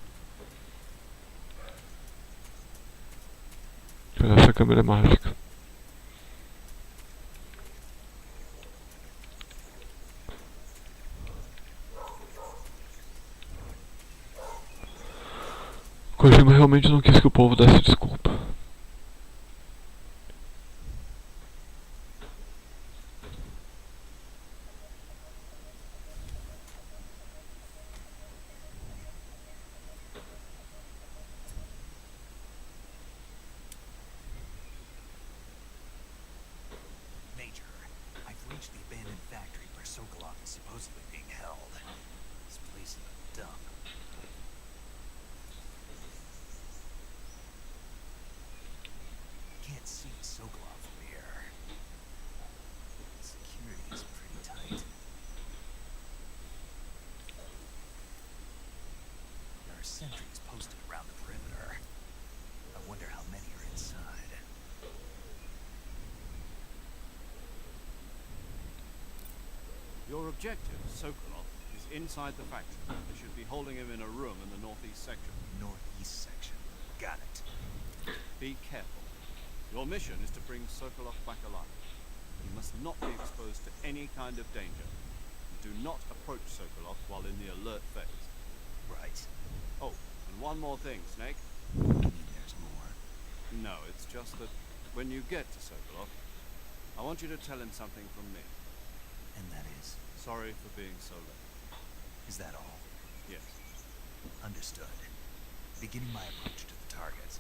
Essa câmera é mágica. Kojima realmente não quis que o povo desse desculpa. Major, I've reached the abandoned factory where Sokolov is supposedly being held. This place is a dump. Can't see Sokolov from here. Security is pretty tight. There are sentries posted around the perimeter. I wonder how many are inside. Your objective, Sokolov, is inside the factory. They should be holding him in a room in the northeast section. Northeast section. Got it. Be careful. Your mission is to bring Sokolov back alive. He must not be exposed to any kind of danger. Do not approach Sokolov while in the alert phase. Right. Oh, and one more thing, Snake. You mean there's more? No, it's just that when you get to Sokolov, I want you to tell him something from me. And that is? Sorry for being so late. Is that all? Yes. Understood. Beginning my approach to the target.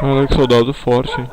Olha que soldado forte, hein?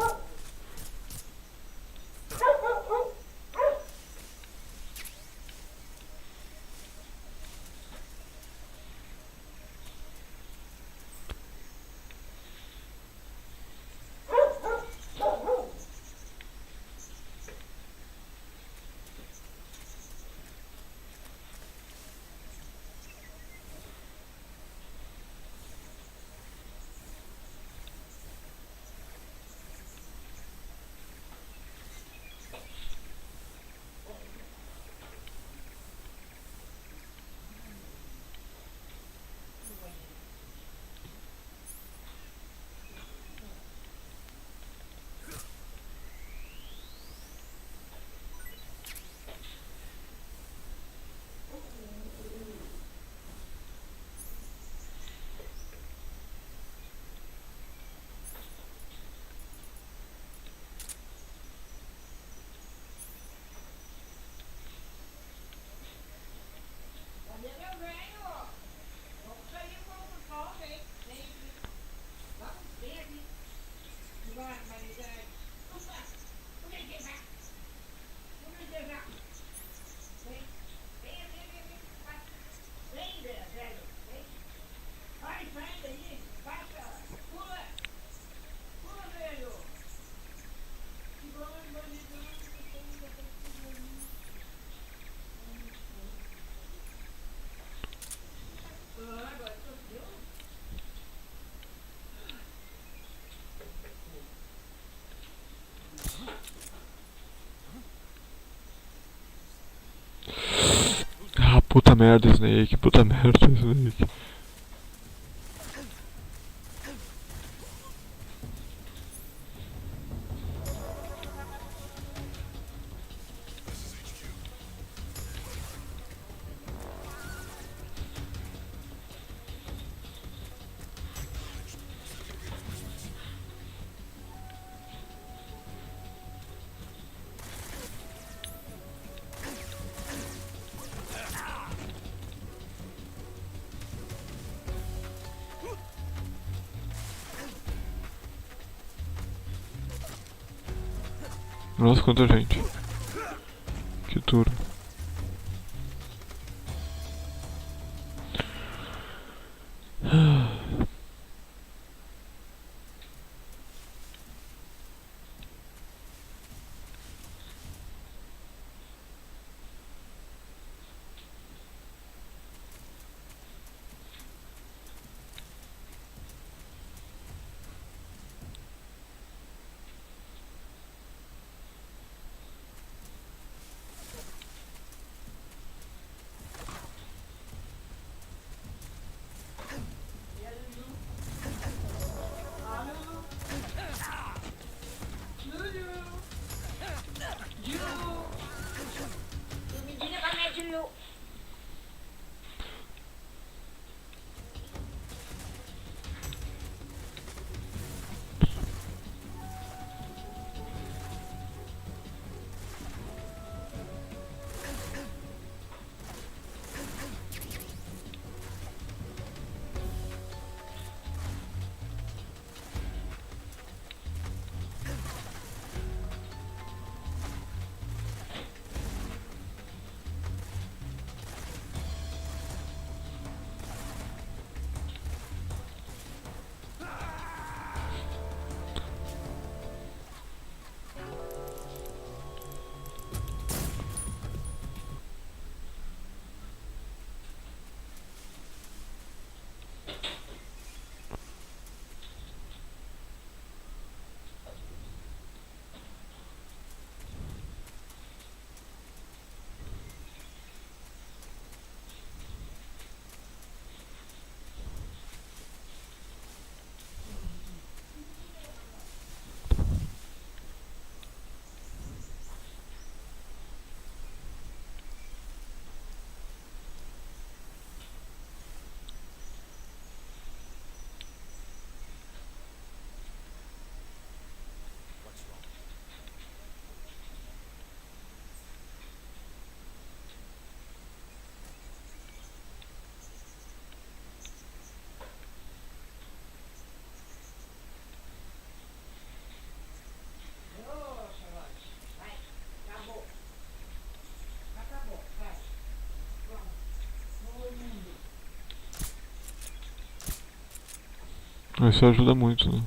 Ah, puta merda, Snake. Puta merda, Snake. Nossa, quanta gente. Que duro. Isso ajuda muito, né?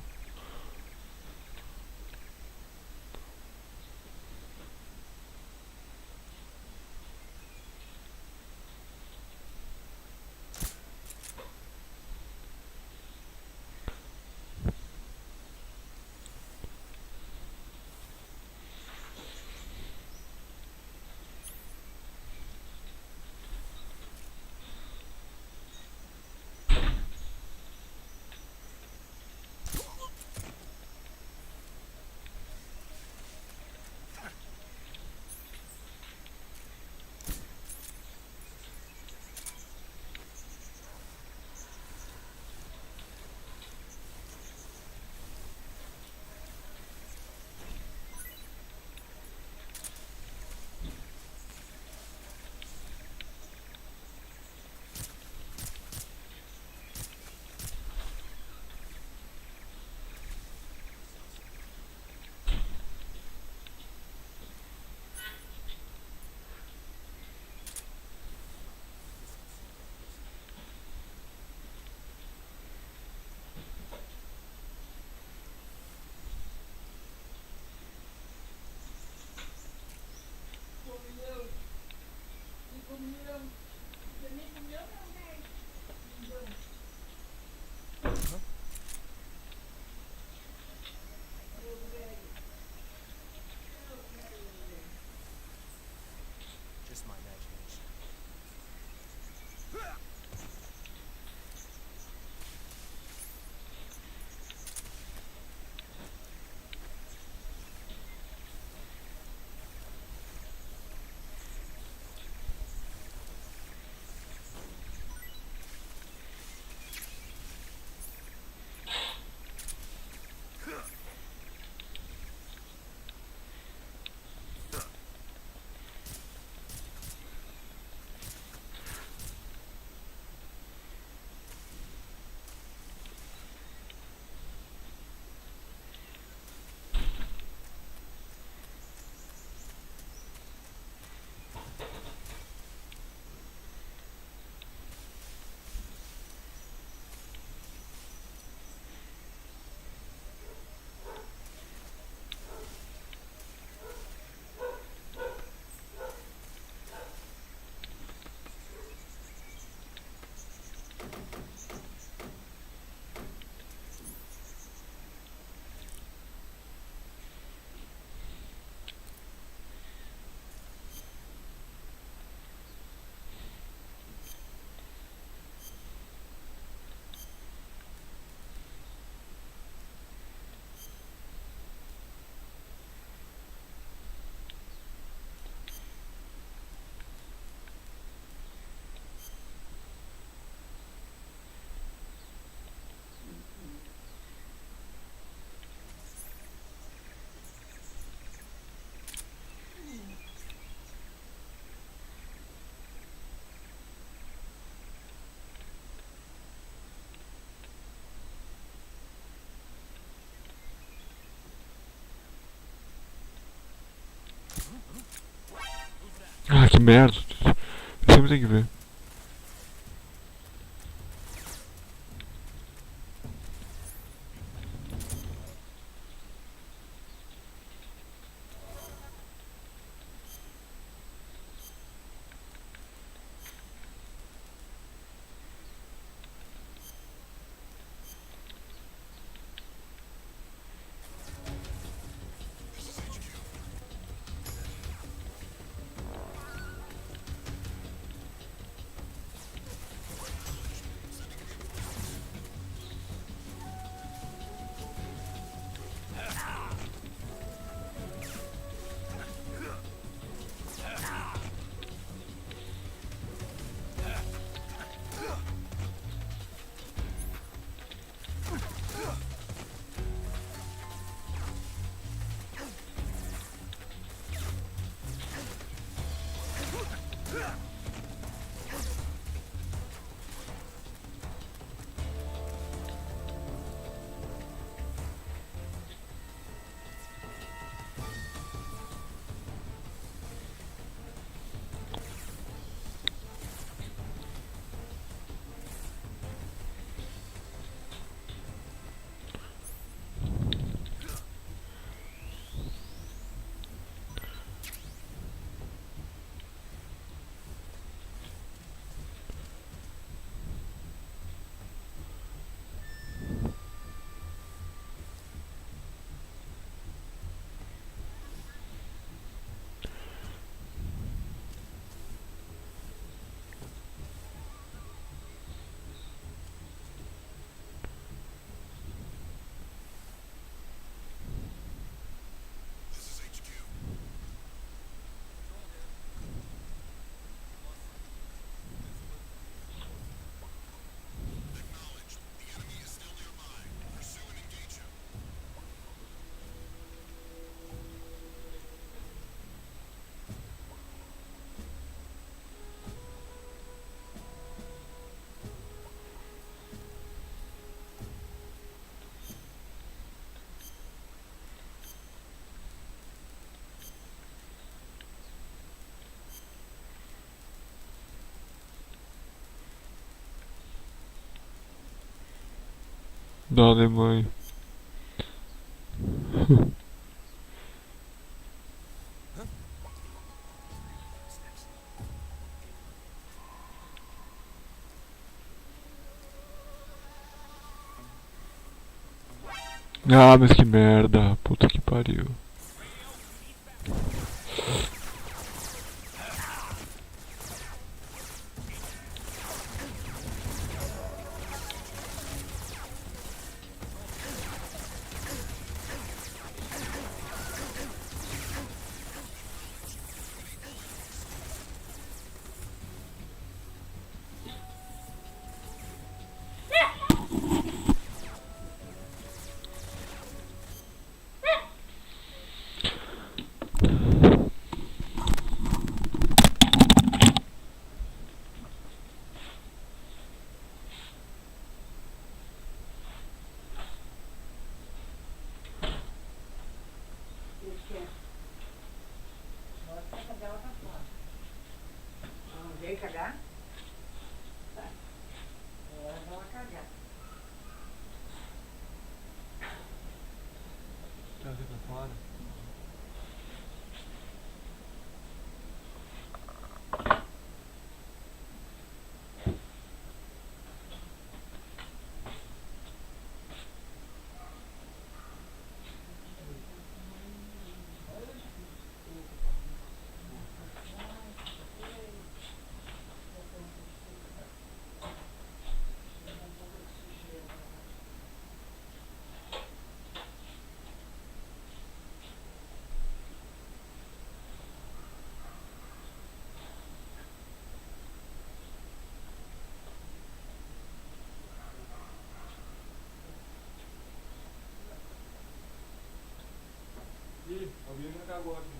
Just my imagination. Ah, que merda. Eu sempre tenho que ver. Da Alemanha. Ah, mas que merda. Puta que pariu. Veio cagar? Tá. Agora dá uma cagada. Trazer pra fora. Ih, alguém já cagou aqui.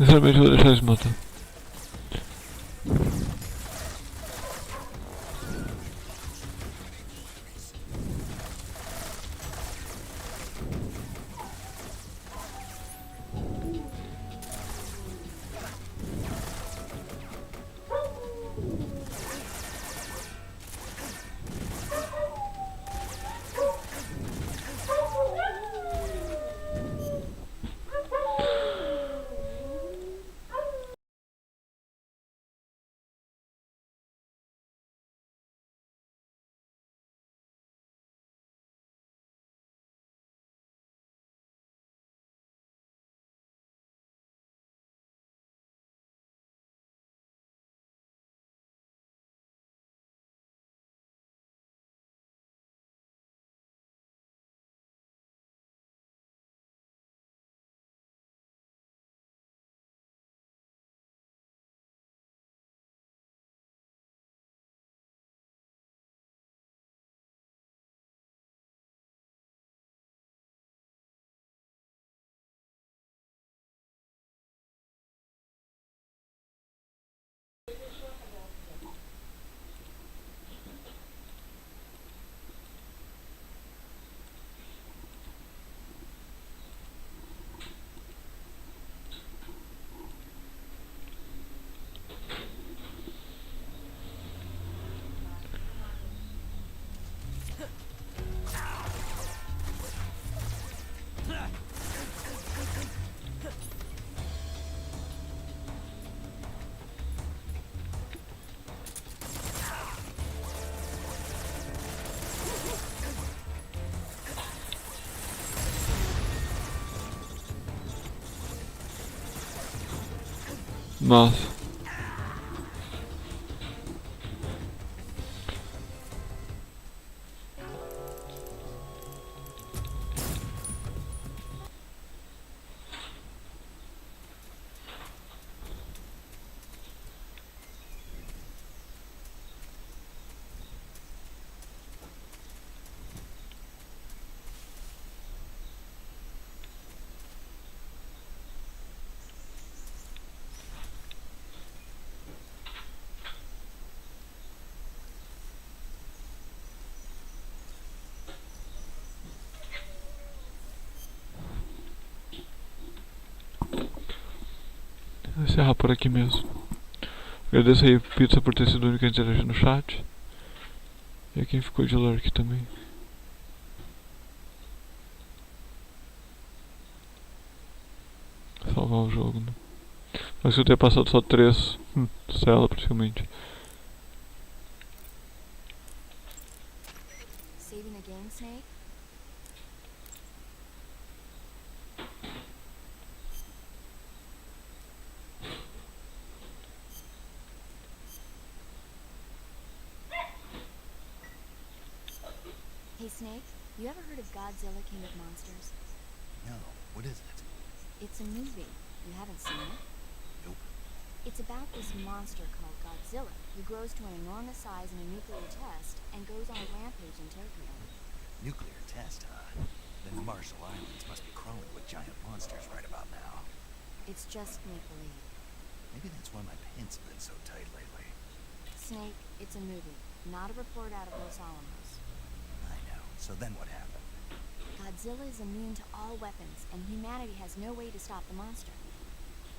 Sinceramente eu vou deixar eles matar. Nossa. Vou encerrar por aqui mesmo. Agradeço aí Pizza por ter sido o único a interagir no chat. E a quem ficou de lurk também. Salvar o jogo, né? Mas se eu ter passado só 3 cela praticamente. Saving the game, Snake? Hey, Snake, you ever heard of Godzilla King of Monsters? No, what is it? It's a movie. You haven't seen it? Nope. It's about this monster called Godzilla, who grows to an enormous size in a nuclear test and goes on a rampage in Tokyo. Nuclear test, huh? Then the Marshall Islands must be crawling with giant monsters right about now. It's just make-believe. Maybe that's why my pants have been so tight lately. Snake, it's a movie, not a report out of Los Alamos. I know. So then what happened? Godzilla is immune to all weapons, and humanity has no way to stop the monster.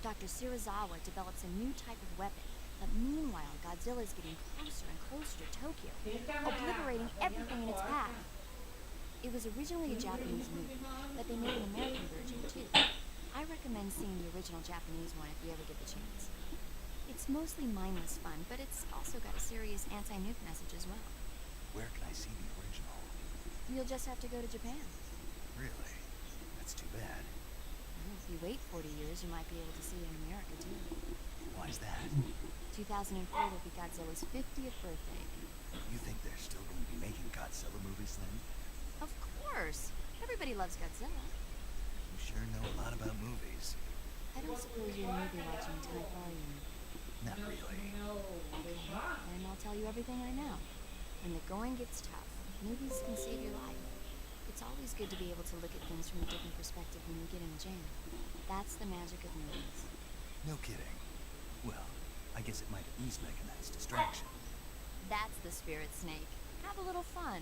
Dr. Shirazawa develops a new type of weapon, but meanwhile, Godzilla is getting closer and closer to Tokyo, obliterating everything in its path. It was originally a Japanese movie, but they made an American version too. I recommend seeing the original Japanese one if you ever get the chance. It's mostly mindless fun, but it's also got a serious anti-nuke message as well. Where can I see the original? You'll just have to go to Japan. Really? That's too bad. Well, if you wait 40 years, you might be able to see it in America too. Why's that? 2004 will be Godzilla's 50th birthday. You think they're still going to be making Godzilla movies then? Of course! Everybody loves Godzilla. You sure know a lot about movies. I don't suppose you're a movie watching type, are you? Not really. Then I'll tell you everything I know. When the going gets tough, movies can save your life. It's always good to be able to look at things from a different perspective when you get in a jam. That's the magic of movies. No kidding. Well, I guess it might have eased Mega Man's distraction. That's the spirit, Snake. Have a little fun.